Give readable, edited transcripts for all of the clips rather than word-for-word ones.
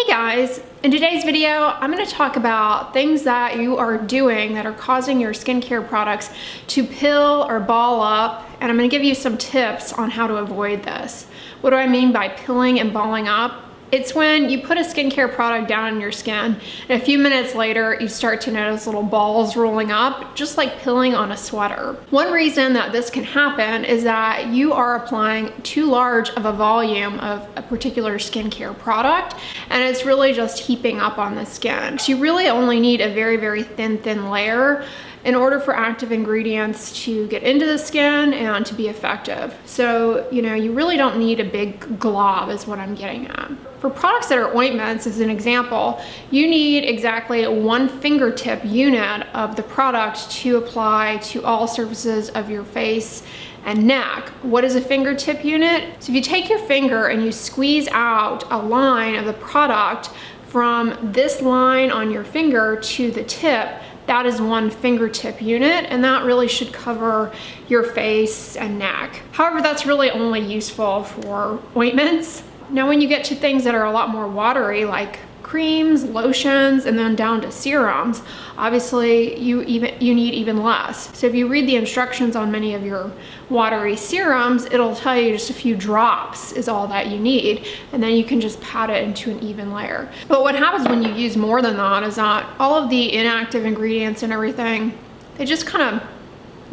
Hey guys, in today's video, I'm going to talk about things that you are doing that are causing your skincare products to pill or ball up, and I'm going to give you some tips on how to avoid this. What do I mean by pilling and balling up? It's when you put a skincare product down on your skin, and a few minutes later, you start to notice little balls rolling up, just like pilling on a sweater. One reason that this can happen is that you are applying too large of a volume of a particular skincare product, and it's really just heaping up on the skin. So you really only need a very, very thin layer in order for active ingredients to get into the skin and to be effective. So, you really don't need a big glob is what I'm getting at. For products that are ointments, as an example, you need exactly 1 fingertip unit of the product to apply to all surfaces of your face and neck. What is a fingertip unit? So if you take your finger and you squeeze out a line of the product from this line on your finger to the tip, that is 1 fingertip unit, and that really should cover your face and neck. However, that's really only useful for ointments. Now, when you get to things that are a lot more watery, like creams, lotions, and then down to serums, obviously you need even less. So if you read the instructions on many of your watery serums, it'll tell you just a few drops is all that you need, and then you can just pat it into an even layer. But what happens when you use more than that is that all of the inactive ingredients and everything, they just kind of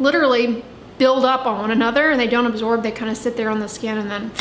literally build up on one another, and they don't absorb. They kind of sit there on the skin and then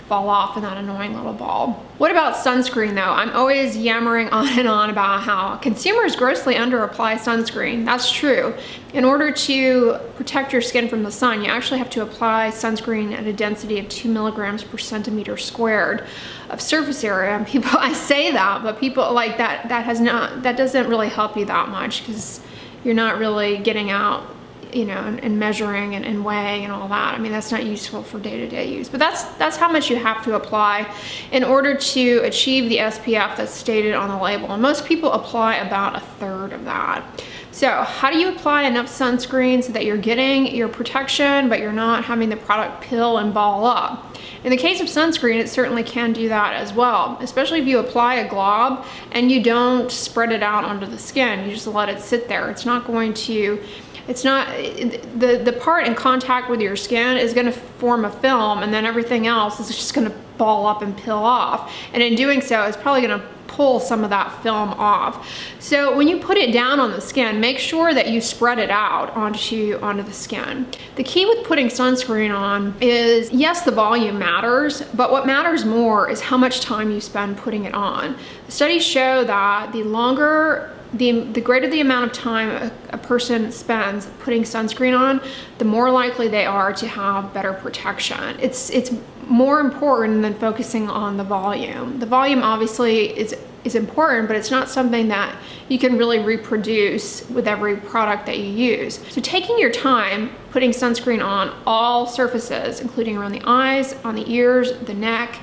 fall off in that annoying little ball. What about sunscreen though? I'm always yammering on and on about how consumers grossly under-apply sunscreen. That's true. In order to protect your skin from the sun, you actually have to apply sunscreen at a density of 2 milligrams per centimeter squared of surface area. And people, I say that, but people like that doesn't really help you that much, because you're not really getting out and measuring and weighing and all that. I mean, that's not useful for day-to-day use, but that's how much you have to apply in order to achieve the SPF that's stated on the label. And most people apply about 1/3 of that. So how do you apply enough sunscreen so that you're getting your protection, but you're not having the product pill and ball up? In the case of sunscreen, it certainly can do that as well, especially if you apply a glob and you don't spread it out onto the skin. You just let it sit there. It's not going to, the part in contact with your skin is going to form a film, and then everything else is just going to ball up and peel off. And in doing so, it's probably going to pull some of that film off. So when you put it down on the skin, make sure that you spread it out onto the skin. The key with putting sunscreen on is, yes, the volume matters, but what matters more is how much time you spend putting it on. Studies show that the greater the amount of time a person spends putting sunscreen on, the more likely they are to have better protection. It's more important than focusing on the volume. The volume obviously is important, but it's not something that you can really reproduce with every product that you use. So taking your time putting sunscreen on all surfaces, including around the eyes, on the ears, the neck,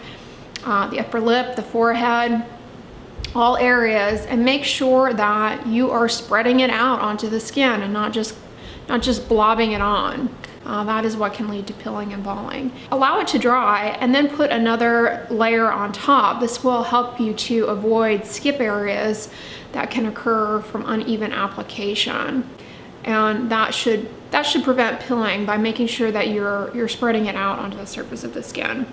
the upper lip, the forehead, all areas, and make sure that you are spreading it out onto the skin and not just blobbing it on. That is what can lead to pilling and balling. Allow it to dry and then put another layer on top. This will help you to avoid skip areas that can occur from uneven application. And that should prevent pilling by making sure that you're spreading it out onto the surface of the skin.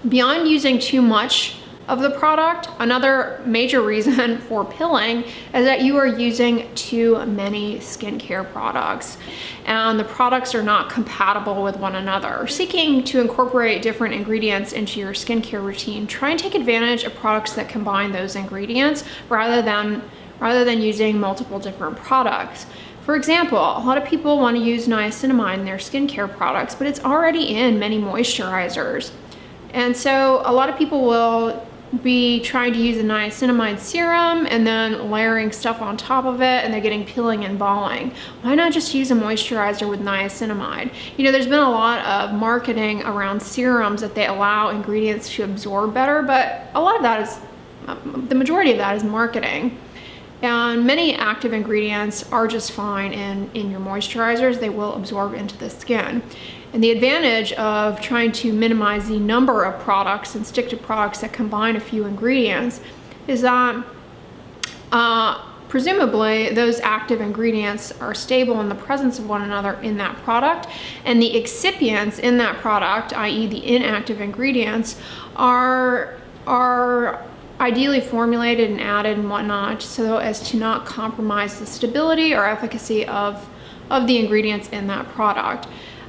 Beyond using too much of the product, another major reason for pilling is that you are using too many skincare products, and the products are not compatible with one another. Seeking to incorporate different ingredients into your skincare routine, try and take advantage of products that combine those ingredients rather than using multiple different products. For example, a lot of people want to use niacinamide in their skincare products, but it's already in many moisturizers. And so a lot of people will be trying to use a niacinamide serum and then layering stuff on top of it, and they're getting peeling and balling. Why not just use a moisturizer with niacinamide? There's been a lot of marketing around serums that they allow ingredients to absorb better, but a lot of that is, the majority of that is marketing. And many active ingredients are just fine in your moisturizers. They will absorb into the skin. And the advantage of trying to minimize the number of products and stick to products that combine a few ingredients is that presumably those active ingredients are stable in the presence of one another in that product, and the excipients in that product, i.e. the inactive ingredients, are ideally formulated and added and whatnot so as to not compromise the stability or efficacy of the ingredients in that product.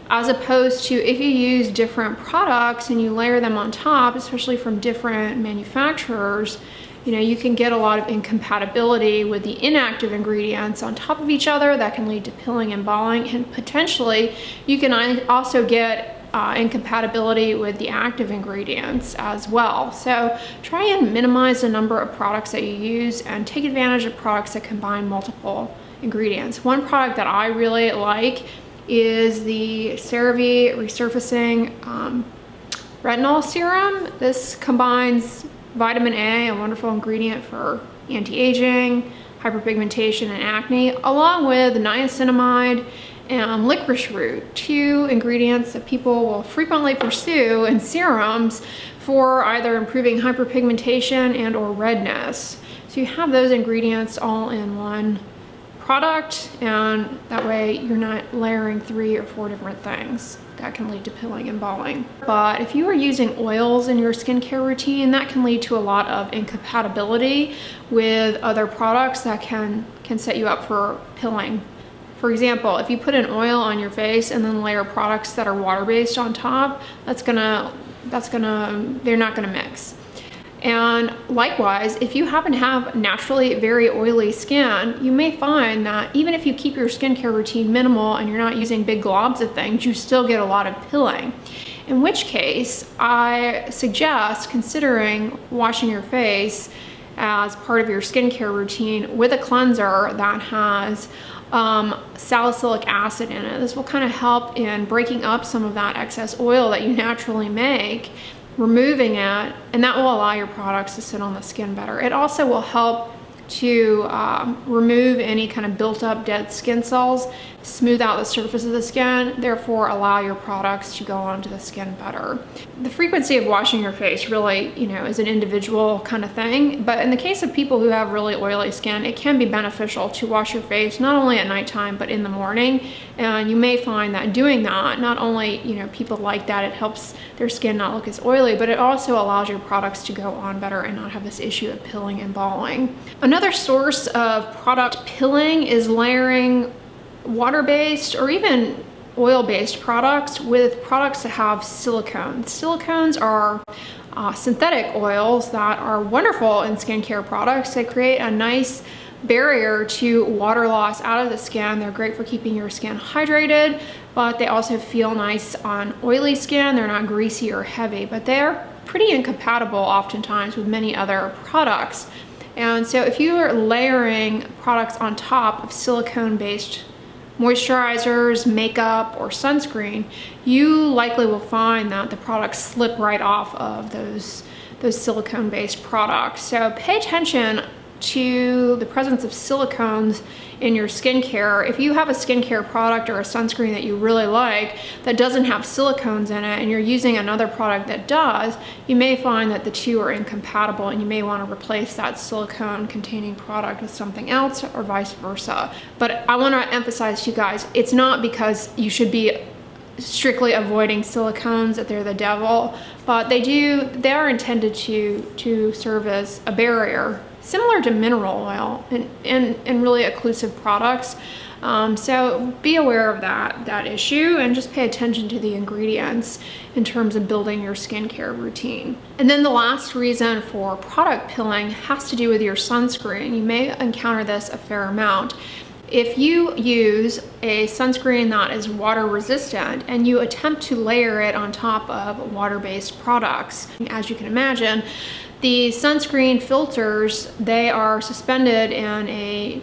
As opposed to if you use different products and you layer them on top, especially from different manufacturers, you can get a lot of incompatibility with the inactive ingredients on top of each other that can lead to pilling and balling, and potentially you can also get incompatibility with the active ingredients as well. So try and minimize the number of products that you use and take advantage of products that combine multiple ingredients. One product that I really like is the CeraVe Resurfacing Retinol Serum. This combines vitamin A, a wonderful ingredient for anti-aging, hyperpigmentation, and acne, along with niacinamide and licorice root, two ingredients that people will frequently pursue in serums for either improving hyperpigmentation and or redness. So you have those ingredients all in one product, and that way you're not layering 3 or 4 different things that can lead to pilling and balling. But if you are using oils in your skincare routine, that can lead to a lot of incompatibility with other products that can set you up for pilling. For example, if you put an oil on your face and then layer products that are water-based on top, they're not gonna mix. And likewise, if you happen to have naturally very oily skin, you may find that even if you keep your skincare routine minimal and you're not using big globs of things, you still get a lot of pilling. In which case, I suggest considering washing your face as part of your skincare routine with a cleanser that has salicylic acid in it. This will kind of help in breaking up some of that excess oil that you naturally make, removing it, and that will allow your products to sit on the skin better. It also will help to remove any kind of built up dead skin cells, smooth out the surface of the skin, therefore allow your products to go onto the skin better. The frequency of washing your face really, is an individual kind of thing, but in the case of people who have really oily skin, it can be beneficial to wash your face not only at nighttime but in the morning. And you may find that doing that, not only, people like that, it helps their skin not look as oily, but it also allows your products to go on better and not have this issue of pilling and balling. Another source of product pilling is layering water-based or even oil-based products with products that have silicones. Silicones are synthetic oils that are wonderful in skincare products. They create a nice barrier to water loss out of the skin. They're great for keeping your skin hydrated, but they also feel nice on oily skin. They're not greasy or heavy, but they're pretty incompatible oftentimes with many other products. And so if you are layering products on top of silicone-based moisturizers, makeup, or sunscreen, you likely will find that the products slip right off of those silicone-based products. So pay attention to the presence of silicones in your skincare. If you have a skincare product or a sunscreen that you really like that doesn't have silicones in it and you're using another product that does, you may find that the two are incompatible and you may want to replace that silicone containing product with something else or vice versa. But I want to emphasize to you guys, it's not because you should be strictly avoiding silicones that they're the devil, but they are intended to serve as a barrier, similar to mineral oil and really occlusive products. So be aware of that issue and just pay attention to the ingredients in terms of building your skincare routine. And then the last reason for product pilling has to do with your sunscreen. You may encounter this a fair amount. If you use a sunscreen that is water resistant and you attempt to layer it on top of water-based products, as you can imagine, the sunscreen filters, they are suspended in a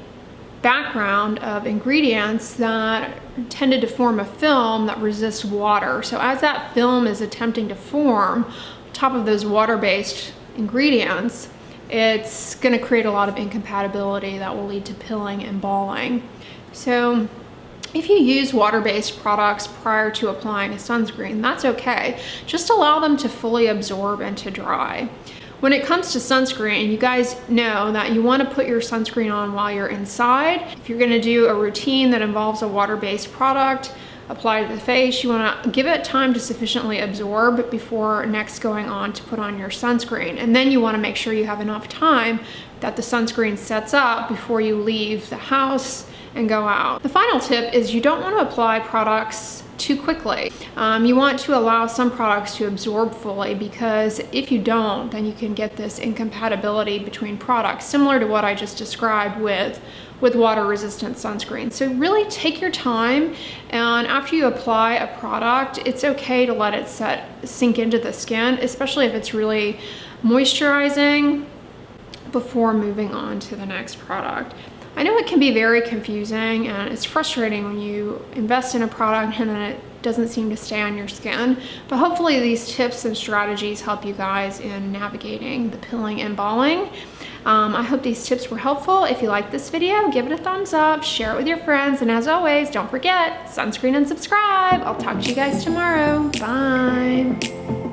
background of ingredients that are tended to form a film that resists water. So as that film is attempting to form on top of those water-based ingredients, it's going to create a lot of incompatibility that will lead to pilling and balling. So if you use water-based products prior to applying a sunscreen, that's okay. Just allow them to fully absorb and to dry. When it comes to sunscreen, you guys know that you want to put your sunscreen on while you're inside. If you're going to do a routine that involves a water-based product, apply to the face, you want to give it time to sufficiently absorb before next going on to put on your sunscreen. And then you want to make sure you have enough time that the sunscreen sets up before you leave the house and go out. The final tip is you don't want to apply products too quickly. You want to allow some products to absorb fully, because if you don't, then you can get this incompatibility between products, similar to what I just described with water-resistant sunscreen. So really take your time, and after you apply a product, it's okay to let it sink into the skin, especially if it's really moisturizing, before moving on to the next product. I know it can be very confusing and it's frustrating when you invest in a product and then it doesn't seem to stay on your skin, but hopefully these tips and strategies help you guys in navigating the pilling and balling. I hope these tips were helpful. If you like this video, give it a thumbs up, share it with your friends, and as always, don't forget, sunscreen and subscribe. I'll talk to you guys tomorrow. Bye.